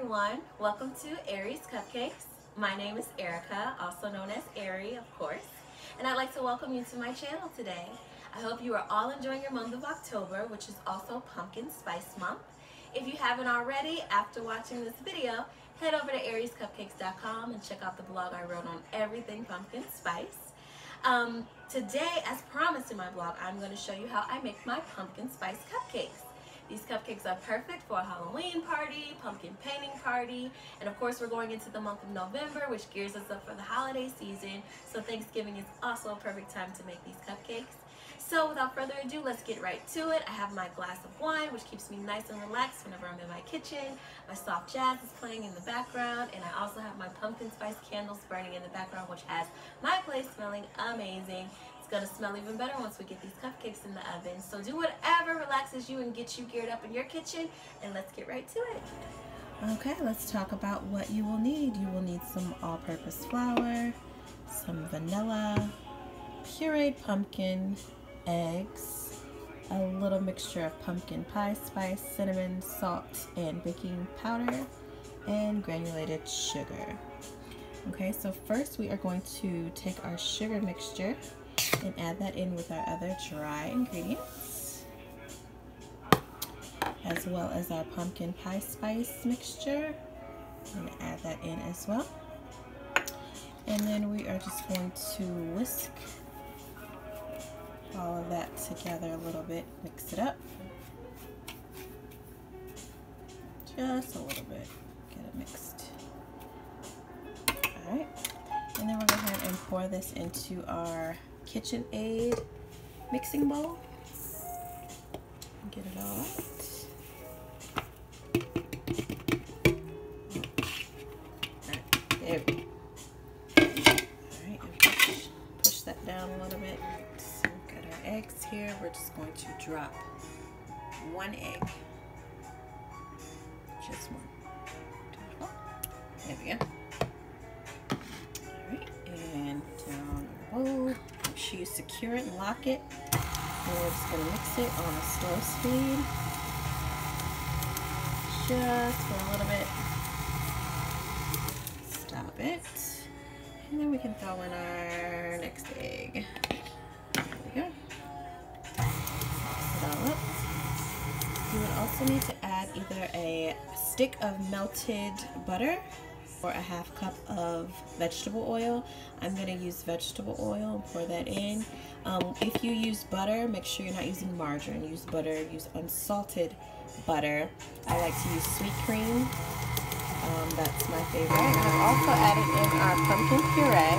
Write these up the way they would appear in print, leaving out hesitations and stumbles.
everyone, welcome to Aries Cupcakes. My name is Erica, also known as Ari, of course, and I'd like to welcome you to my channel today. I hope you are all enjoying your month of October, which is also Pumpkin Spice Month. If you haven't already, after watching this video, head over to ariescupcakes.com and check out the blog I wrote on everything pumpkin spice. Today, as promised in my blog, I'm going to show you how I make my pumpkin spice cupcakes. These cupcakes are perfect for a Halloween party, pumpkin painting party, and of course we're going into the month of November, which gears us up for the holiday season, so Thanksgiving is also a perfect time to make these cupcakes. So without further ado, let's get right to it. I have my glass of wine, which keeps me nice and relaxed whenever I'm in my kitchen. My soft jazz is playing in the background, and I also have my pumpkin spice candles burning in the background, which has my place smelling amazing. It's gonna smell even better once we get these cupcakes in the oven. So do whatever relaxes you and gets you geared up in your kitchen, and let's get right to it. Okay, let's talk about what you will need. You will need some all-purpose flour, some vanilla, pureed pumpkin, eggs, a little mixture of pumpkin pie spice, cinnamon, salt, and baking powder, and granulated sugar. Okay, so first we are going to take our sugar mixture and add that in with our other dry ingredients, as well as our pumpkin pie spice mixture. I'm going to add that in as well. And then we are just going to whisk all of that together a little bit, mix it up. Just a little bit, get it mixed. Alright, and then we're going to go ahead and pour this into our KitchenAid mixing bowl. Get it all out. Alright, there we go. Alright, and push that down a little bit. So we've got our eggs here. We're just going to drop one egg. Just one. There we go. Alright, and down our bowl. Make sure you secure it and lock it. And we're just going to mix it on a slow speed. Just for a little bit. Stop it. And then we can throw in our next egg. There we go. Mix it all up. You would also need to add either a stick of melted butter or a ½ cup of vegetable oil. I'm going to use vegetable oil and pour that in. If you use butter, make sure you're not using margarine. Use butter, use unsalted butter. I like to use sweet cream. That's my favorite. I've also added in our pumpkin puree.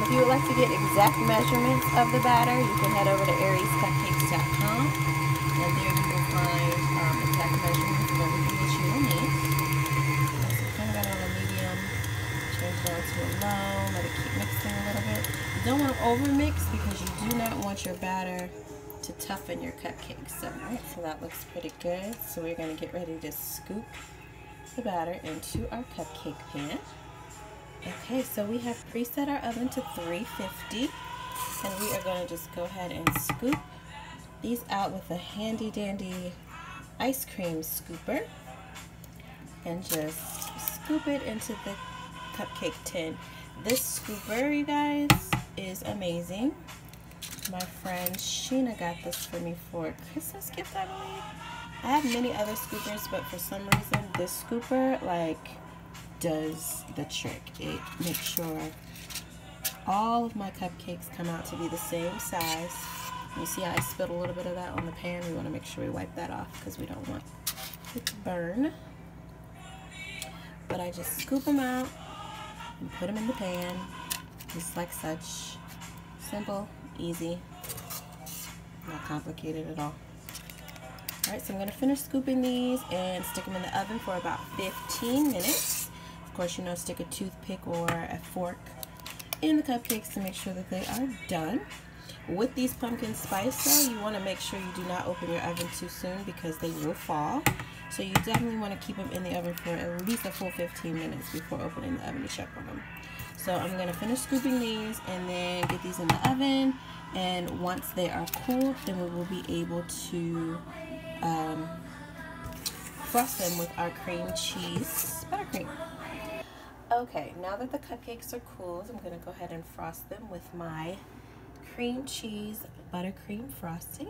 If you would like to get exact measurements of the batter, you can head over to ariescupcakes.com, and there you will find exact measurements of everything that you will need. Change down to a low, let it keep mixing a little bit. You don't want to over mix because you do not want your batter to toughen your cupcakes. So, alright, so that looks pretty good. So we're going to get ready to scoop the batter into our cupcake pan. Okay, so we have preset our oven to 350, and we are going to just go ahead and scoop these out with a handy dandy ice cream scooper, and just scoop it into the cupcake tin. This scooper, you guys, is amazing. My friend Sheena got this for me for a Christmas gift, I believe. I have many other scoopers, but for some reason this scooper does the trick. It makes sure all of my cupcakes come out to be the same size. You see how I spilled a little bit of that on the pan? We want to make sure we wipe that off because we don't want it to burn. But I just scoop them out and put them in the pan, just like such. Simple, easy, not complicated at all. Alright, so I'm going to finish scooping these and stick them in the oven for about 15 minutes. Of course, you know, stick a toothpick or a fork in the cupcakes to make sure that they are done. With these pumpkin spice, though, you want to make sure you do not open your oven too soon because they will fall. So you definitely want to keep them in the oven for at least a full 15 minutes before opening the oven to check on them. So I'm going to finish scooping these and then get these in the oven. And once they are cooled, then we will be able to frost them with our cream cheese buttercream. Okay, now that the cupcakes are cooled, I'm going to go ahead and frost them with my cream cheese buttercream frosting.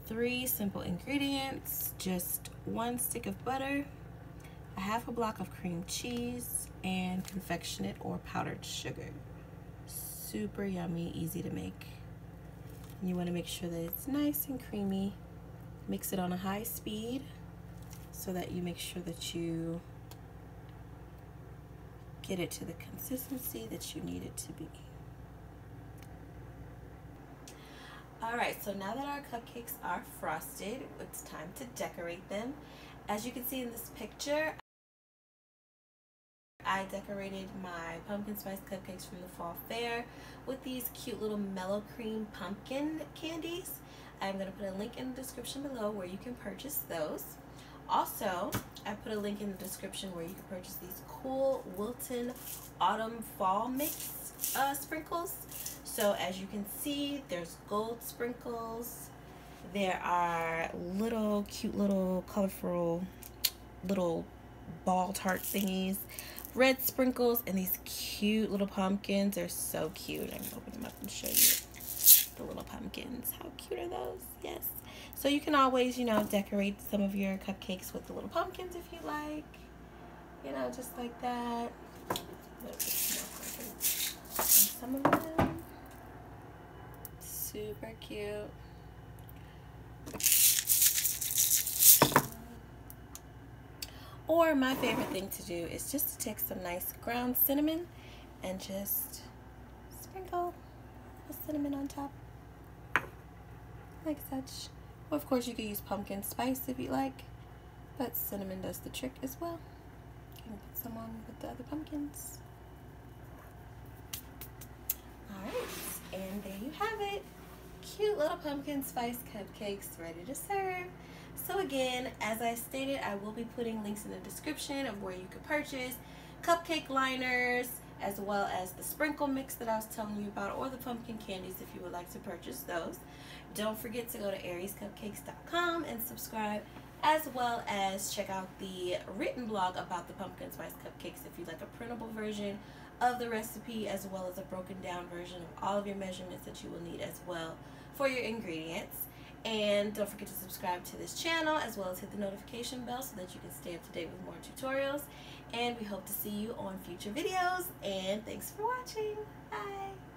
3 simple ingredients: just 1 stick of butter, a half a block of cream cheese, and confectionate or powdered sugar. Super yummy, easy to make. And you want to make sure that it's nice and creamy. Mix it on a high speed so that you make sure that you get it to the consistency that you need it to be. Alright, so now that our cupcakes are frosted, it's time to decorate them. As you can see in this picture, I decorated my pumpkin spice cupcakes from the fall fair with these cute little mellow cream pumpkin candies. I'm going to put a link in the description below where you can purchase those. Also, I put a link in the description where you can purchase these cool Wilton Autumn Fall Mix sprinkles. So as you can see, there's gold sprinkles. There are little cute little colorful little ball tart thingies, red sprinkles, and these cute little pumpkins. They're so cute. I'm gonna open them up and show you the little pumpkins. How cute are those? Yes. So you can always, you know, decorate some of your cupcakes with the little pumpkins if you like. You know, just like that. A little bit more pumpkins. And some of them. Super cute. Or my favorite thing to do is just to take some nice ground cinnamon and just sprinkle the cinnamon on top, like such. Or of course you could use pumpkin spice if you like, but cinnamon does the trick as well. You can put some on with the other pumpkins. Alright, and there you have it. Cute little pumpkin spice cupcakes ready to serve. So again, as I stated, I will be putting links in the description of where you can purchase cupcake liners, as well as the sprinkle mix that I was telling you about, or the pumpkin candies if you would like to purchase those. Don't forget to go to ariescupcakes.com and subscribe, as well as check out the written blog about the pumpkin spice cupcakes if you'd like a printable version of the recipe, as well as a broken down version of all of your measurements that you will need as well for your ingredients. And don't forget to subscribe to this channel, as well as hit the notification bell so that you can stay up to date with more tutorials. And we hope to see you on future videos. And thanks for watching. Bye.